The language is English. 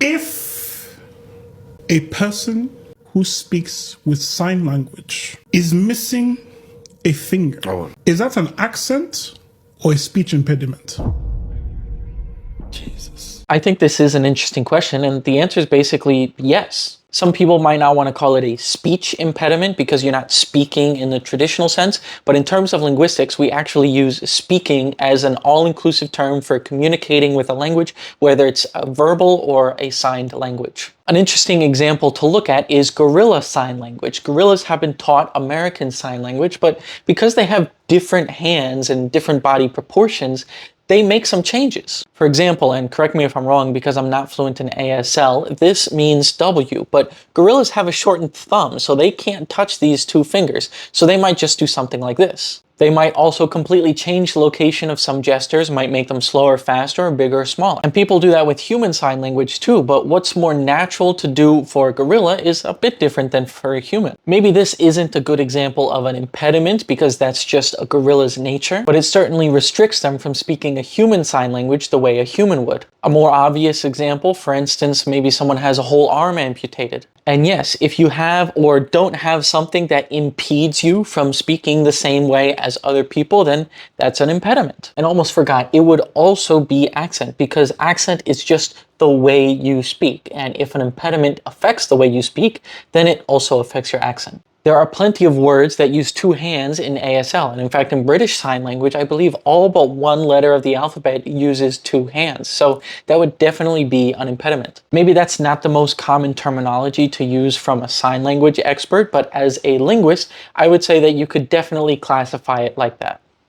If a person who speaks with sign language is missing a finger, is that an accent or a speech impediment? Jesus. I think this is an interesting question, and the answer is basically yes. Some people might not want to call it a speech impediment because you're not speaking in the traditional sense, but in terms of linguistics, we actually use speaking as an all-inclusive term for communicating with a language, whether it's a verbal or a signed language. An interesting example to look at is gorilla sign language. Gorillas have been taught American Sign Language, but because they have different hands and different body proportions, they make some changes. For example, and correct me if I'm wrong because I'm not fluent in ASL, this means W, but gorillas have a shortened thumb, so they can't touch these two fingers. So they might just do something like this. They might also completely change the location of some gestures, might make them slower, faster, or bigger or smaller. And people do that with human sign language too, but what's more natural to do for a gorilla is a bit different than for a human. Maybe this isn't a good example of an impediment because that's just a gorilla's nature, but it certainly restricts them from speaking a human sign language the way a human would. A more obvious example, for instance, maybe someone has a whole arm amputated. And yes, if you have or don't have something that impedes you from speaking the same way as other people, then that's an impediment. And almost forgot, it would also be accent because accent is just the way you speak. And if an impediment affects the way you speak, then it also affects your accent. There are plenty of words that use two hands in ASL, and in fact in British Sign Language, I believe all but one letter of the alphabet uses two hands, so that would definitely be an impediment. Maybe that's not the most common terminology to use from a sign language expert, but as a linguist, I would say that you could definitely classify it like that.